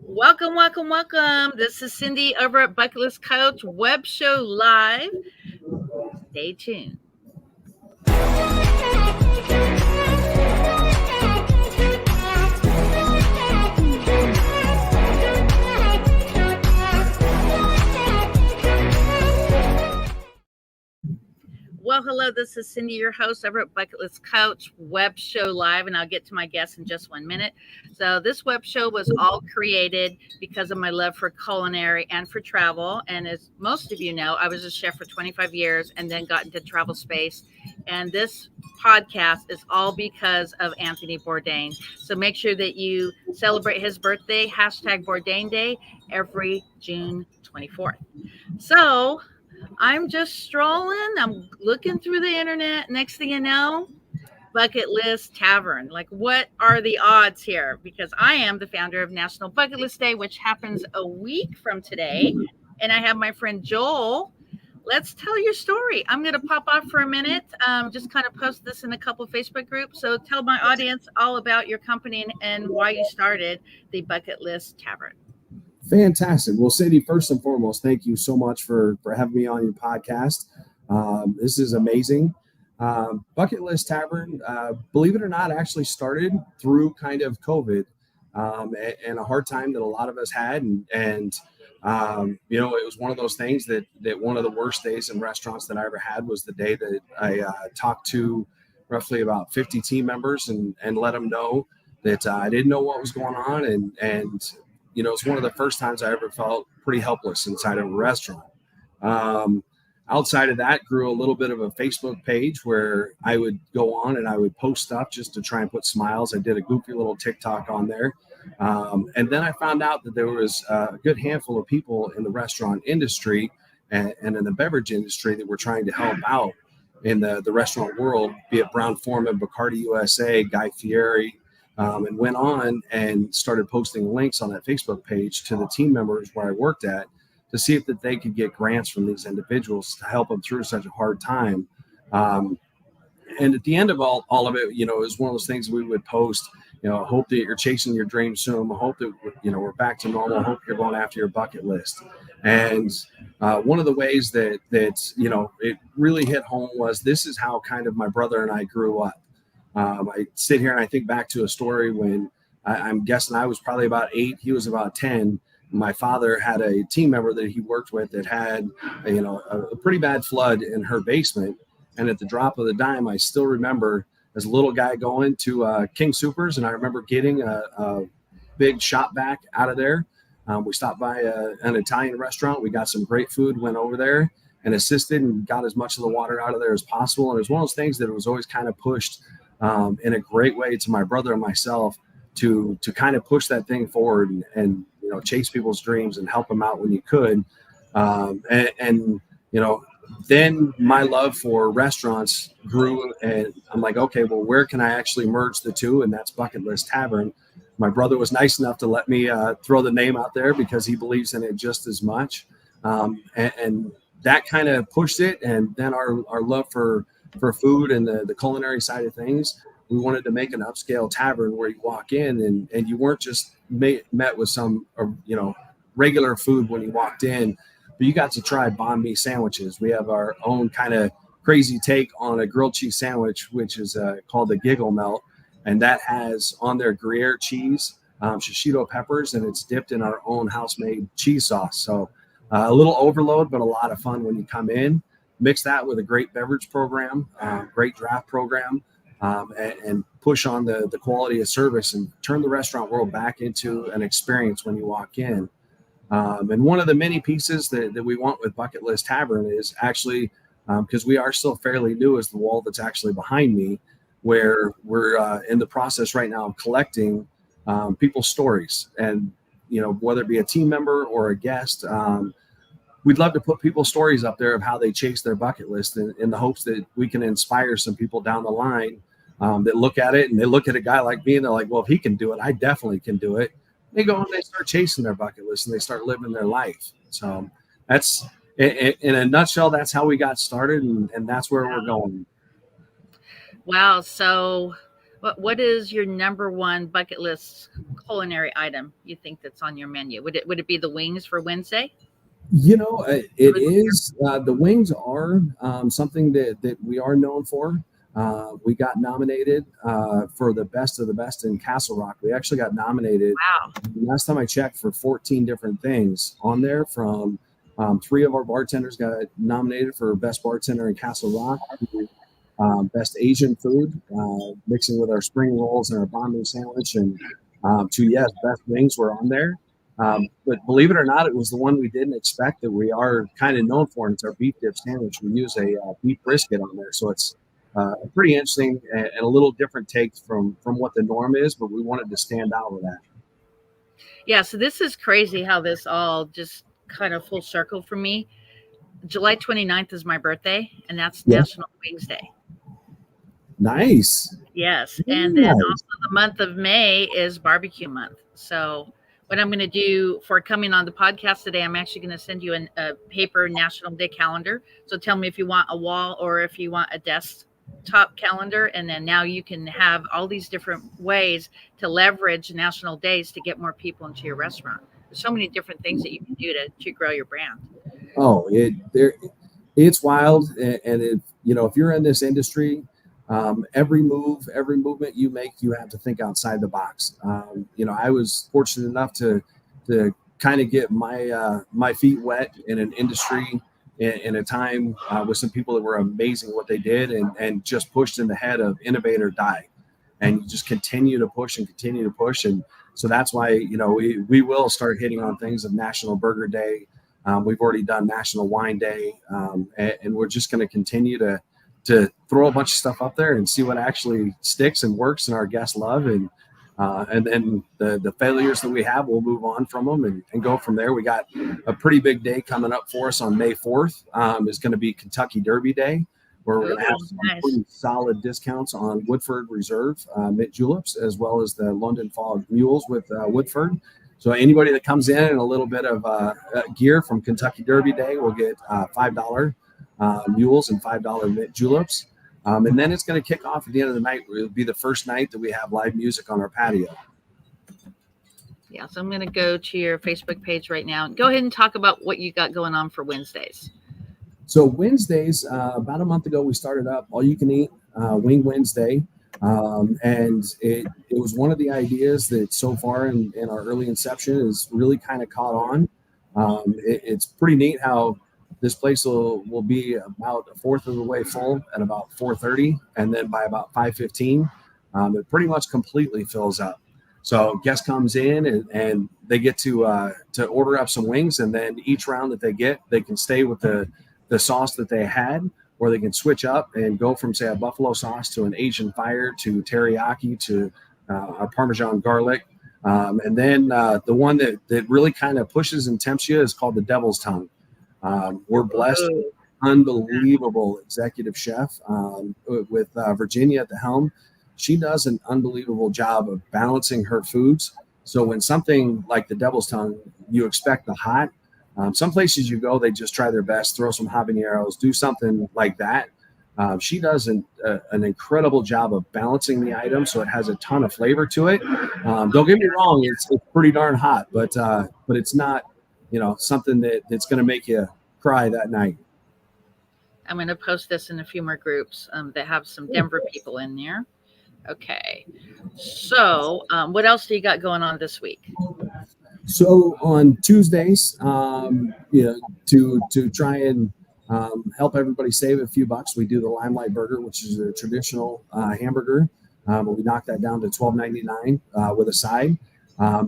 Welcome, welcome, welcome. This is Cindy over at Bucket List Coach Web Show Live. Stay tuned. Well, hello, this is Cindy, your host over at Bucket List Coach Web Show Live, and I'll get to my guests in just 1 minute. So, this web show was all created because of my love for culinary and for travel. And as most of you know, I was a chef for 25 years and then got into travel space. And this podcast is all because of Anthony Bourdain. So, make sure that you celebrate his birthday, hashtag Bourdain Day, every June 24th. So, I'm just strolling. I'm looking through the internet. Next thing you know, Bucket List Tavern. Like, what are the odds here? Because I am the founder of National Bucket List Day, which happens a week from today. And I have my friend Joel. Let's tell your story. I'm going to pop off for a minute, just kind of post this in a couple of Facebook groups. So tell my audience all about your company and why you started the Bucket List Tavern. Fantastic. Well, Cindy, first and foremost, thank you so much for having me on your podcast. This is amazing. Bucket List Tavern, believe it or not, actually started through kind of COVID and a hard time that a lot of us had. And it was one of those things that one of the worst days in restaurants that I ever had was the day that I talked to roughly about 50 team members and let them know that I didn't know what was going on. And it's one of the first times I ever felt pretty helpless inside of a restaurant. Outside of that, grew a little bit of a Facebook page where I would go on and I would post stuff just to try and put smiles. I did a goofy little TikTok on there. And then I found out that there was a good handful of people in the restaurant industry and in the beverage industry that were trying to help out in the restaurant world, be it Brown Forman, Bacardi USA, Guy Fieri, and went on and started posting links on that Facebook page to the team members where I worked at to see if that they could get grants from these individuals to help them through such a hard time. And at the end of all of it, it was one of those things we would post, I hope that you're chasing your dreams soon. I hope that, we're back to normal. I hope you're going after your bucket list. And one of the ways that it really hit home was this is how kind of my brother and I grew up. I sit here and I think back to a story when I'm guessing I was probably about 8, he was about 10. My father had a team member that he worked with that had, a pretty bad flood in her basement. And at the drop of the dime, I still remember as a little guy going to King Supers, and I remember getting a big shop vac out of there. We stopped by an Italian restaurant. We got some great food, went over there and assisted and got as much of the water out of there as possible. And it was one of those things that it was always kind of pushed in a great way to my brother and myself to kind of push that thing forward and chase people's dreams and help them out when you could. Then my love for restaurants grew, and I'm like, okay, well, where can I actually merge the two? And that's Bucket List Tavern. My brother was nice enough to let me throw the name out there because he believes in it just as much. And that kind of pushed it. And then our love for food and the culinary side of things, we wanted to make an upscale tavern where you walk in and you weren't just met with some, regular food when you walked in, but you got to try banh mi sandwiches. We have our own kind of crazy take on a grilled cheese sandwich, which is called the Giggle Melt. And that has on there Gruyere cheese, shishito peppers, and it's dipped in our own house-made cheese sauce. So a little overload, but a lot of fun when you come in. Mix that with a great beverage program, great draft program, and push on the quality of service and turn the restaurant world back into an experience when you walk in. And one of the many pieces that we want with Bucket List Tavern is actually, because we are still fairly new, is the wall that's actually behind me, where we're in the process right now of collecting people's stories. And, whether it be a team member or a guest, we'd love to put people's stories up there of how they chase their bucket list in the hopes that we can inspire some people down the line that look at it and they look at a guy like me and they're like, well, if he can do it, I definitely can do it. They go and they start chasing their bucket list and they start living their life. So that's, in a nutshell, that's how we got started, and that's where we're going. Wow. So what is your number one bucket list culinary item you think that's on your menu? Would it be the wings for Wednesday? It is. The wings are something that we are known for. We got nominated for the best of the best in Castle Rock. We actually got nominated Wow. last time I checked for 14 different things on there. From three of our bartenders got nominated for best bartender in Castle Rock, best Asian food, mixing with our spring rolls and our banh mi sandwich, and to yes, best wings were on there. But believe it or not, it was the one we didn't expect that we are kind of known for, and it's our beef dip sandwich. We use a beef brisket on there, so it's pretty interesting and a little different take from what the norm is, but we wanted to stand out with that. Yeah, so this is crazy how this all just kind of full circle for me. July 29th is my birthday, and that's Yeah. National Wings Day. Nice. Yes. Very And then nice. also the month of May is barbecue month. So what I'm going to do for coming on the podcast today, I'm actually going to send you a paper National Day calendar. So tell me if you want a wall or if you want a desktop calendar. And then now you can have all these different ways to leverage national days to get more people into your restaurant. There's so many different things that you can do to grow your brand. Oh, it's wild, and if you're in this industry, every movement you make, you have to think outside the box. I was fortunate enough to kind of get my feet wet in an industry in a time with some people that were amazing at what they did, and just pushed in the head of innovate or die, and you just continue to push and continue to push. And so that's why we will start hitting on things of National Burger Day. We've already done National Wine Day, and we're just going to continue to throw a bunch of stuff up there and see what actually sticks and works and our guests love. And then the failures that we have, we'll move on from them and go from there. We got a pretty big day coming up for us on May 4th. Is going to be Kentucky Derby Day, where we're going to have some pretty solid discounts on Woodford Reserve mint juleps, as well as the London Fog mules with Woodford. So anybody that comes in and a little bit of gear from Kentucky Derby Day will get $5 mules and $5 mint juleps. And then it's going to kick off at the end of the night. It'll be the first night that we have live music on our patio. Yeah, so I'm going to go to your Facebook page right now. Go ahead and talk about what you got going on for Wednesdays. So Wednesdays, about a month ago, we started up All You Can Eat Wing Wednesday. And it was one of the ideas that so far in our early inception is really kind of caught on. It's pretty neat how this place will be about a fourth of the way full at about 4:30, and then by about 5:15, it pretty much completely fills up. So guest comes in and they get to order up some wings, and then each round that they get, they can stay with the sauce that they had, or they can switch up and go from, say, a buffalo sauce to an Asian fire to teriyaki to a Parmesan garlic. And then the one that really kind of pushes and tempts you is called the Devil's Tongue. We're blessed with unbelievable executive chef with Virginia at the helm. She does an unbelievable job of balancing her foods. So when something like the Devil's Tongue, you expect the hot. Some places you go, they just try their best, throw some habaneros, do something like that. She does an incredible job of balancing the item, so it has a ton of flavor to it. Don't get me wrong; it's pretty darn hot, but it's not, something that's going to make you cry that night. I'm going to post this in a few more groups that have some Denver people in there. Okay, so what else do you got going on this week? So on Tuesdays, to try and help everybody save a few bucks, we do the Limelight Burger, which is a traditional hamburger. But we knock that down to $12.99 with a side.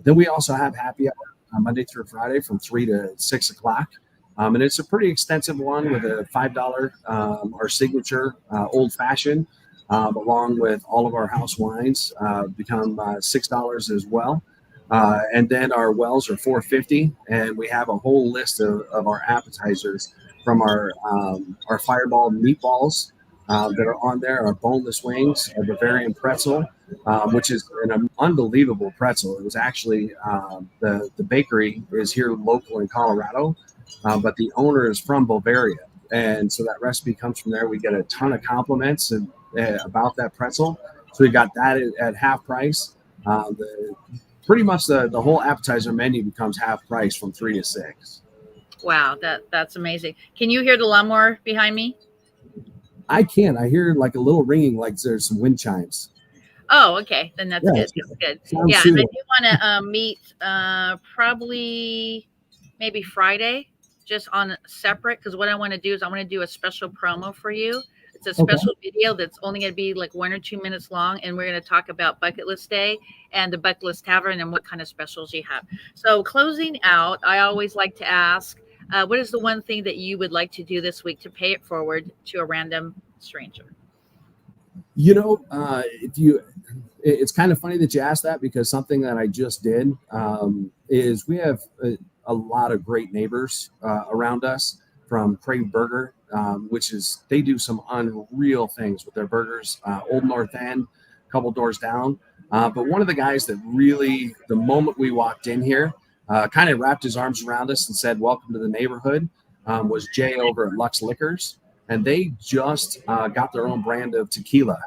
Then we also have happy hour Monday through Friday from 3 to 6 o'clock. And it's a pretty extensive one with a $5 our signature old fashioned, along with all of our house wines become $6 as well. And then our wells are $4.50, and we have a whole list of our appetizers, from our fireball meatballs that are on there, our boneless wings, our Bavarian pretzel, which is an unbelievable pretzel. It was actually the bakery is here local in Colorado, but the owner is from Bavaria, and so that recipe comes from there. We get a ton of compliments about that pretzel, so we got that at half price. pretty much the whole appetizer menu becomes half price from 3 to 6. Wow, that's amazing. Can you hear the lawnmower behind me? I can. I hear like a little ringing, like there's some wind chimes. Oh, okay. Then that's Yeah, good. That's good. sounds Yeah, and I soothing. do want to meet probably maybe Friday, just on separate, because what I want to do is I want to do a special promo for you. It's a Okay. special video that's only going to be like 1 or 2 minutes long, and we're going to talk about Bucket List Day and the Bucket List Tavern and what kind of specials you have. So closing out, I always like to ask, what is the one thing that you would like to do this week to pay it forward to a random stranger? It's kind of funny that you asked that, because something that I just did is we have a lot of great neighbors around us, from Crave Burger, which is, they do some unreal things with their burgers. Old North End, a couple doors down. But one of the guys that really, the moment we walked in here, kind of wrapped his arms around us and said, "Welcome to the neighborhood," was Jay over at Lux Liquors. And they just got their own brand of tequila.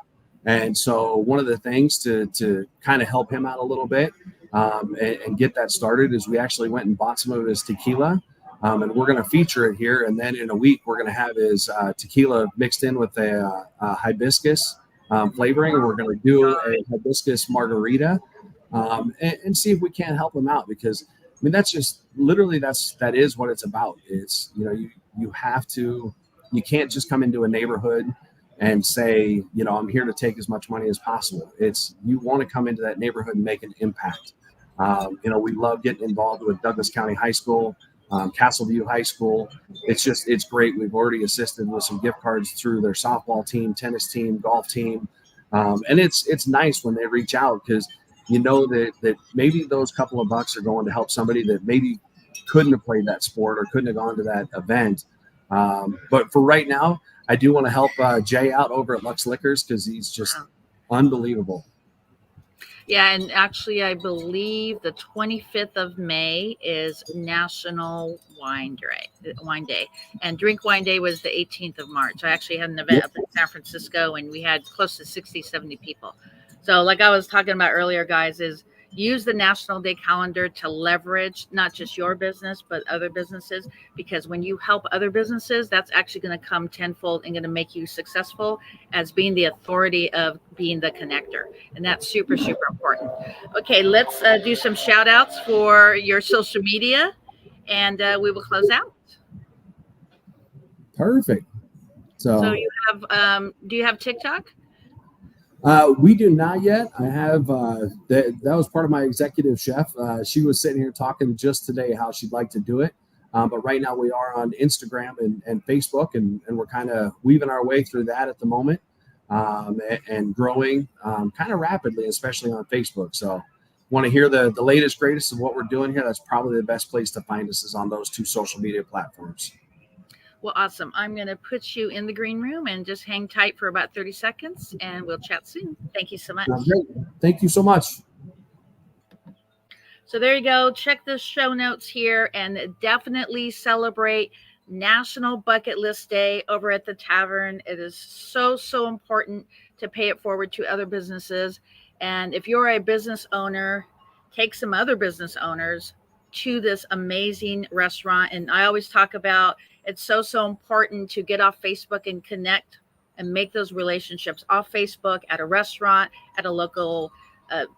And so one of the things to kind of help him out a little bit and get that started is we actually went and bought some of his tequila, and we're going to feature it here. And then in a week, we're going to have his tequila mixed in with a hibiscus flavoring, and we're going to do a hibiscus margarita and see if we can't help him out, because I mean, that's just literally that is what it's about. It's, you have to, you can't just come into a neighborhood and say, I'm here to take as much money as possible. It's, you want to come into that neighborhood and make an impact. We love getting involved with Douglas County High School, Castleview High School. It's great. We've already assisted with some gift cards through their softball team, tennis team, golf team. And it's nice when they reach out, because that maybe those couple of bucks are going to help somebody that maybe couldn't have played that sport or couldn't have gone to that event. But for right now, I do want to help Jay out over at Lux Liquors, because he's just unbelievable. Yeah, and actually, I believe the 25th of May is National Wine Day, and Drink Wine Day was the 18th of March. I actually had an event up in San Francisco, and we had close to 60, 70 people. So like I was talking about earlier, guys, is use the National Day calendar to leverage not just your business, but other businesses, because when you help other businesses, that's actually going to come tenfold and going to make you successful as being the authority of being the connector. And that's super, super important. Okay, let's do some shout outs for your social media, and we will close out. Perfect. So you have, do you have TikTok? We do not yet. I have that was part of my executive chef. She was sitting here talking just today how she'd like to do it. But right now we are on Instagram and Facebook, and we're kind of weaving our way through that at the moment, and growing kind of rapidly, especially on Facebook. So want to hear the latest, greatest of what we're doing here, that's probably the best place to find us, is on those two social media platforms. Well, awesome. I'm going to put you in the green room and just hang tight for about 30 seconds, and we'll chat soon. Thank you so much. Great. Thank you so much. So there you go. Check the show notes here, and definitely celebrate National Bucket List Day over at the Tavern. It is so, so important to pay it forward to other businesses. And if you're a business owner, take some other business owners to this amazing restaurant. And I always talk about, it's so, so important to get off Facebook and connect and make those relationships off Facebook, at a restaurant, at a local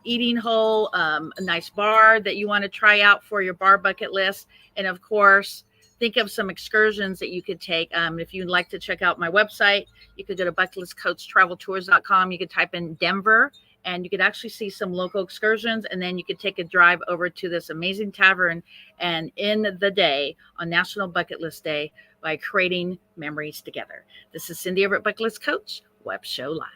eating hole, a nice bar that you want to try out for your bar bucket list. And of course, think of some excursions that you could take. If you'd like to check out my website, you could go to bucketlistcoachtraveltours.com. You could type in Denver, and you could actually see some local excursions, and then you could take a drive over to this amazing tavern and end the day on National Bucket List Day by creating memories together. This is Cindy over at Bucket List Coach Web Show Live.